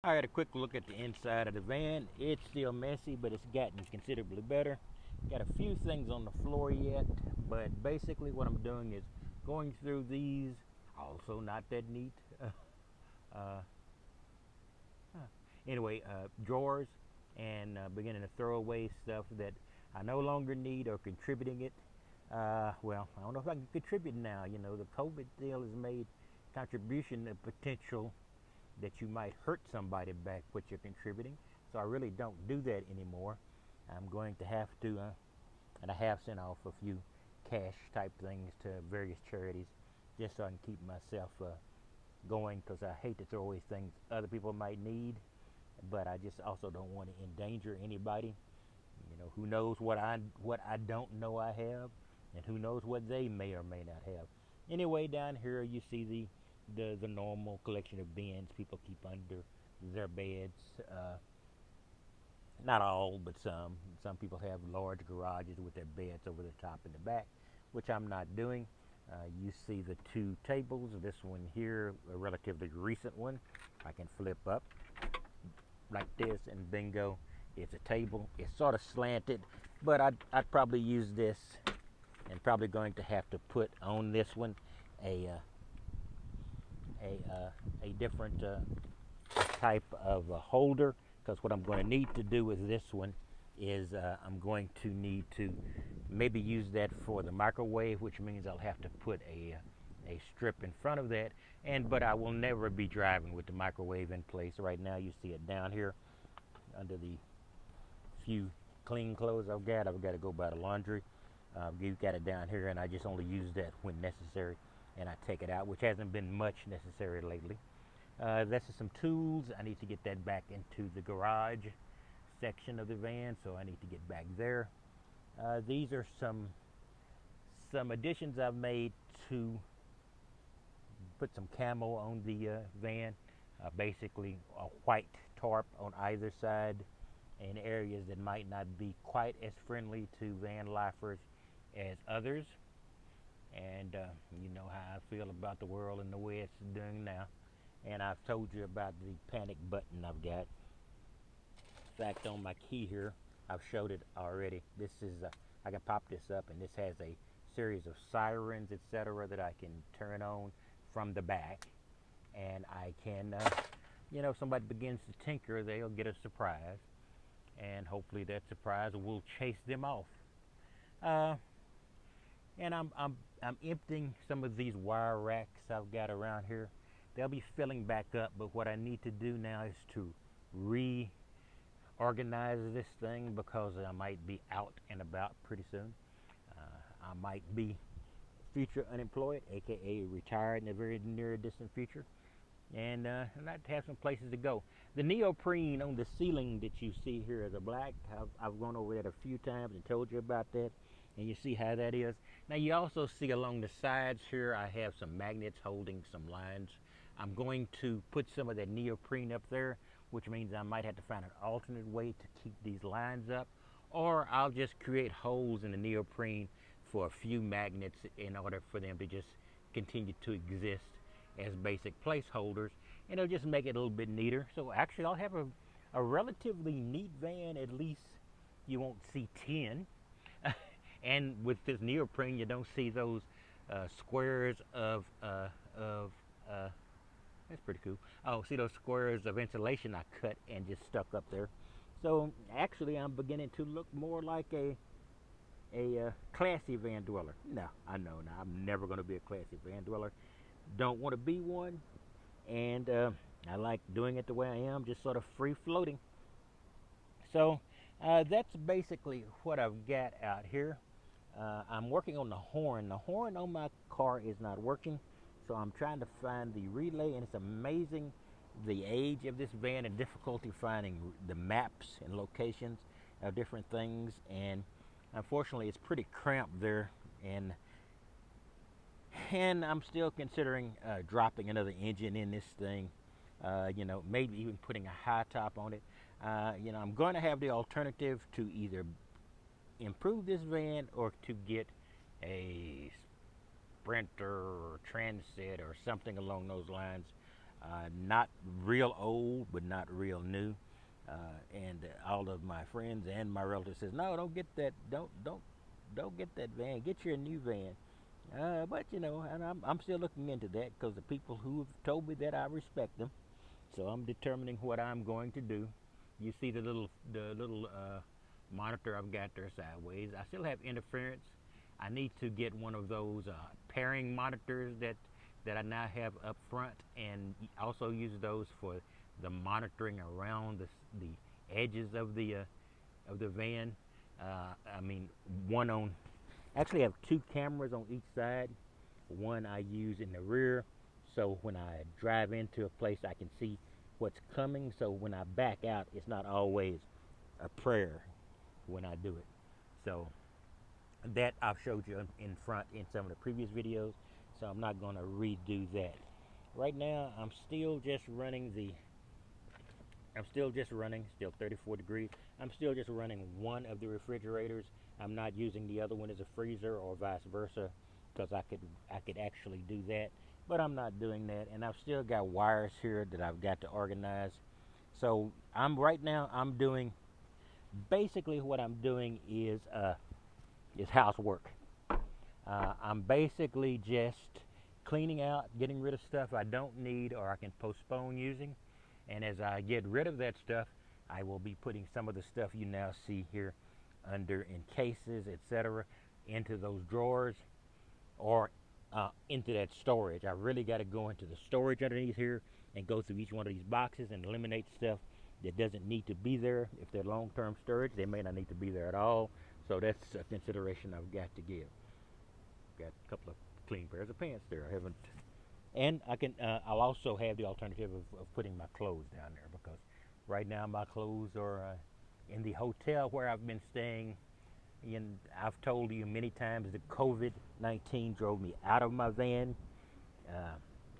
I had a quick look at the inside of the van. It's still messy, but it's gotten considerably better. Got a few things on the floor yet, but basically what I'm doing is going through these, also not that neat. Uh, Drawers and beginning to throw away stuff that I no longer need or contributing it. Well, I don't know if I can contribute now. You know, the COVID deal has made contribution a potential that you might hurt somebody back what you're contributing. So I really don't do that anymore. I'm going to have to, and I have sent off a few cash type things to various charities just so I can keep myself going because I hate to throw away things other people might need, but I just also don't want to endanger anybody. You know, who knows what I don't know I have, and who knows what they may or may not have. Anyway, down here you see the normal collection of bins people keep under their beds. Not all, but some. Some people have large garages with their beds over the top and the back, which I'm not doing. You see the two tables. This one here, a relatively recent one. I can flip up like this, and bingo, it's a table. It's sort of slanted, but I'd probably use this, and probably going to have to put on this one a a different type of holder, because what I'm going to need to do with this one is I'm going to need to maybe use that for the microwave, which means I'll have to put a strip in front of that. But I will never be driving with the microwave in place. Right now you see it down here under the few clean clothes I've got. I've got to go by the laundry. You've got it down here, and I just only use that when necessary, and I take it out, which hasn't been much necessary lately. This is some tools. I need to get that back into the garage section of the van, so I need to get back there. These are some additions I've made to put some camo on the van. Basically, a white tarp on either side in areas that might not be quite as friendly to van lifers as others. And you know how I feel about the world and the way it's doing now. And I've told you about the panic button I've got. In fact, on my key here, I've showed it already. This is I can pop this up, and this has a series of sirens, etc., that I can turn on from the back, and I can, if somebody begins to tinker, they'll get a surprise, and hopefully that surprise will chase them off. Uh, and I'm emptying some of these wire racks I've got around here. They'll be filling back up, but what I need to do now is to reorganize this thing because I might be out and about pretty soon. I might be future unemployed, aka retired in the very near distant future, and I'd like to have some places to go. The neoprene on the ceiling that you see here is a black. I've gone over that a few times and told you about that, and you see how that is. Now you also see along the sides here I have some magnets holding some lines. I'm going to put some of that neoprene up there, which means I might have to find an alternate way to keep these lines up, or I'll just create holes in the neoprene for a few magnets in order for them to just continue to exist as basic placeholders, and it'll just make it a little bit neater. So actually I'll have a relatively neat van. At least you won't see tin. And with this neoprene you don't see those squares of that's pretty cool. Oh, see those squares of insulation I cut and just stuck up there. So actually I'm beginning to look more like a classy van dweller. No, I know now. I'm never going to be a classy van dweller. Don't want to be one, and I like doing it the way I am, just sort of free floating. So that's basically what I've got out here. I'm working on the horn. The horn on my car is not working, so I'm trying to find the relay, and it's amazing the age of this van and difficulty finding the maps and locations of different things. And unfortunately, it's pretty cramped there, and I'm still considering dropping another engine in this thing. Maybe even putting a high top on it. I'm going to have the alternative to either improve this van or to get a Sprinter or Transit or something along those lines. Not real old, but not real new. And all of my friends and my relatives says, no, don't get that. Don't get that van. Get your new van. But you know, and I'm still looking into that because the people who have told me that, I respect them. So I'm determining what I'm going to do. You see the little monitor I've got there sideways. I still have interference. I need to get one of those pairing monitors that I now have up front, and also use those for the monitoring around the edges of the van. I mean, one on actually I have two cameras on each side. One I use in the rear, so when I drive into a place, I can see what's coming. So when I back out, it's not always a prayer when I do it. So that I've showed you in front in some of the previous videos. So I'm not going to redo that. Right now, I'm still just running, still 34 degrees. I'm still just running one of the refrigerators. I'm not using the other one as a freezer or vice versa, because I could actually do that, but I'm not doing that. And I've still got wires here that I've got to organize. So right now I'm doing basically what I'm doing is housework. I'm basically just cleaning out, getting rid of stuff I don't need or I can postpone using. And as I get rid of that stuff, I will be putting some of the stuff you now see here under in cases, etc., into those drawers or into that storage. I really got to go into the storage underneath here and go through each one of these boxes and eliminate stuff that doesn't need to be there. If they're long-term storage, they may not need to be there at all. So that's a consideration I've got to give. Got a couple of clean pairs of pants there. I haven't, and I can. I'll also have the alternative of putting my clothes down there, because right now my clothes are in the hotel where I've been staying. And I've told you many times that COVID-19 drove me out of my van, uh,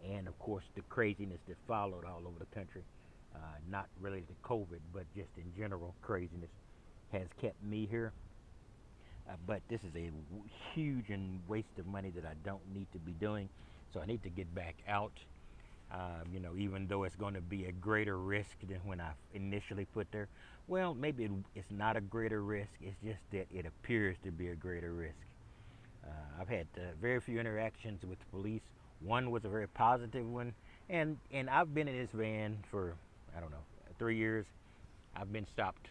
and of course the craziness that followed all over the country. Not related to COVID, but just in general craziness has kept me here. But this is a huge and waste of money that I don't need to be doing. So I need to get back out. Even though it's going to be a greater risk than when I initially put there. Well, maybe it's not a greater risk. It's just that it appears to be a greater risk. I've had very few interactions with the police. One was a very positive one, and I've been in this van for, I don't know, 3 years. I've been stopped.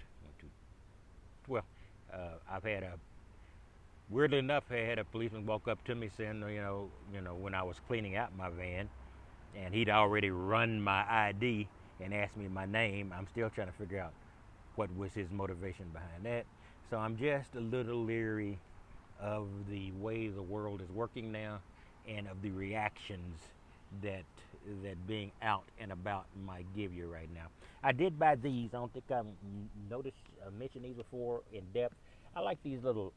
Well, I've had a weirdly enough, I had a policeman walk up to me saying, when I was cleaning out my van, and he'd already run my ID and asked me my name. I'm still trying to figure out what was his motivation behind that. So I'm just a little leery of the way the world is working now, and of the reactions that being out and about might give you right now. I did buy these. I don't think I mentioned these before in depth. I like these little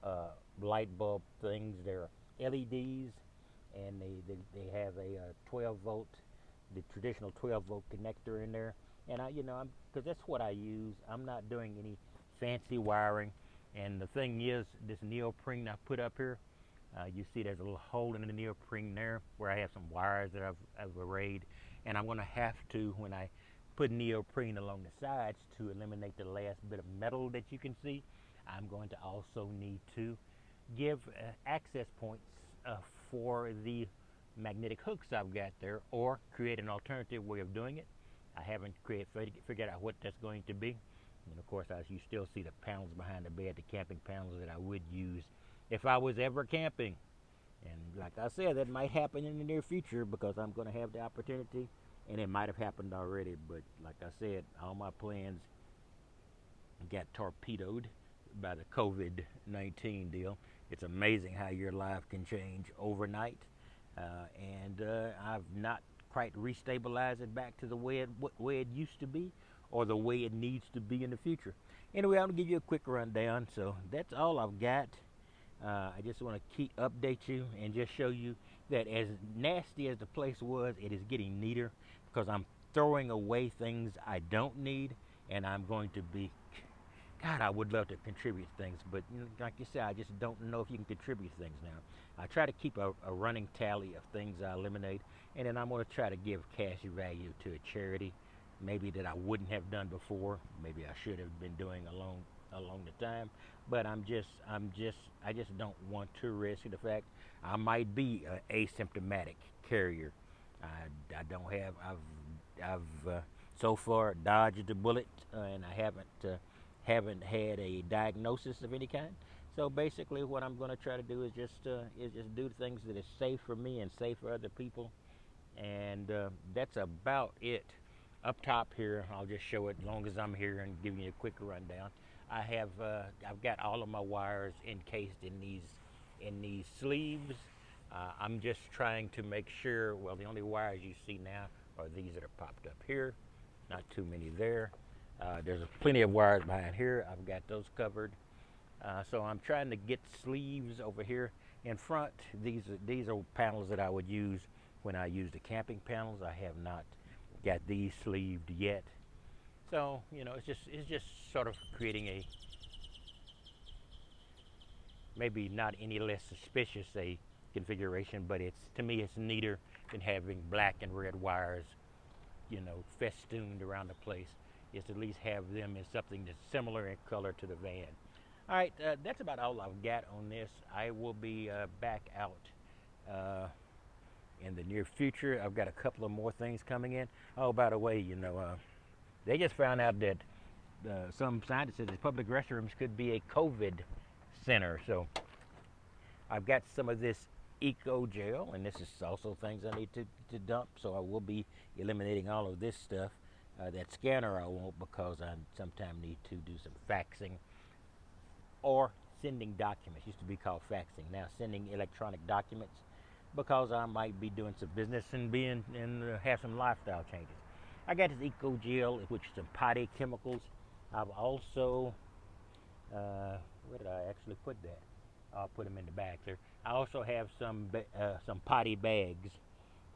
light bulb things. They're LEDs, and they have a 12 volt, the traditional 12 volt connector in there. And because that's what I use. I'm not doing any fancy wiring. And the thing is, this neoprene I put up here, you see there's a little hole in the neoprene there where I have some wires that I've arrayed. And I'm going to have to, when I put neoprene along the sides to eliminate the last bit of metal that you can see, I'm going to also need to give access points for the magnetic hooks I've got there, or create an alternative way of doing it. I haven't figured out what that's going to be. And of course, as you still see the panels behind the bed, the camping panels that I would use if I was ever camping. And like I said, that might happen in the near future, because I'm going to have the opportunity, and it might have happened already. But like I said, all my plans got torpedoed by the COVID-19 deal. It's amazing how your life can change overnight, and I've not quite restabilized it back to the way it used to be, or the way it needs to be in the future. Anyway, I'm gonna give you a quick rundown. So that's all I've got. I just want to update you and just show you that as nasty as the place was, it is getting neater, because I'm throwing away things I don't need, and I'm going to be God, I would love to contribute things, but like you said, I just don't know if you can contribute things now. I try to keep a running tally of things I eliminate, and then I'm going to try to give cash value to a charity, maybe that I wouldn't have done before, maybe I should have been doing along the time. But I just don't want to risk the fact I might be an asymptomatic carrier. I don't have. I've so far dodged the bullet, and I haven't had a diagnosis of any kind. So basically, what I'm going to try to do is just do things that is safe for me and safe for other people, and that's about it. Up top here, I'll just show it as long as I'm here and give you a quick rundown. I've got all of my wires encased in these sleeves. I'm just trying to make sure. Well, the only wires you see now are these that are popped up here. Not too many there. There's plenty of wires behind here. I've got those covered. So I'm trying to get sleeves over here in front. These are panels that I would use when I use the camping panels. I have not got these sleeved yet. So it's just sort of creating a maybe not any less suspicious a configuration, but it's to me it's neater than having black and red wires, festooned around the place. Is to at least have them in something that's similar in color to the van. All right, that's about all I've got on this. I will be back out in the near future. I've got a couple of more things coming in. Oh, by the way, they just found out that some scientists said that public restrooms could be a COVID center. So I've got some of this eco gel, and this is also things I need to dump. So I will be eliminating all of this stuff. That scanner I won't, because I sometimes need to do some faxing or sending documents. Used to be called faxing. Now sending electronic documents, because I might be doing some business and have some lifestyle changes. I got this eco gel, which is some potty chemicals. I've also where did I actually put that? I'll put them in the back there. I also have some potty bags.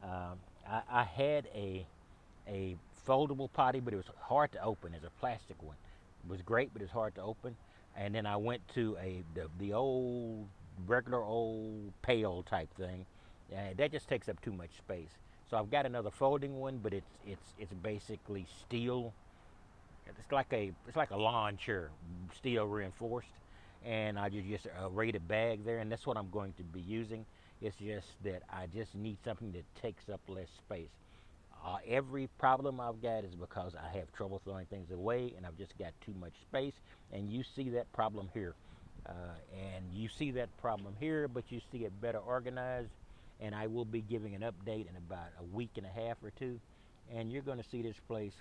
I had a foldable potty, but it was hard to open. It's a plastic one. It was great, but it's hard to open. And then I went to the old regular old pail type thing. That just takes up too much space. So I've got another folding one, but it's basically steel. It's like a lawn chair, steel reinforced, and I just a rated bag there, and that's what I'm going to be using. It's just that I just need something that takes up less space. Every problem I've got is because I have trouble throwing things away, and I've just got too much space. And you see that problem here, but you see it better organized. And I will be giving an update in about a week and a half or two, and you're going to see this place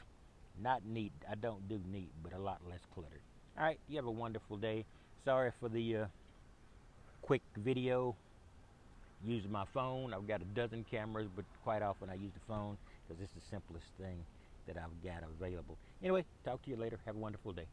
not neat. I don't do neat, but a lot less cluttered. All right, you have a wonderful day. Sorry for the quick video. Using my phone. I've got a dozen cameras, but quite often I use the phone because it's the simplest thing that I've got available. Anyway, talk to you later. Have a wonderful day.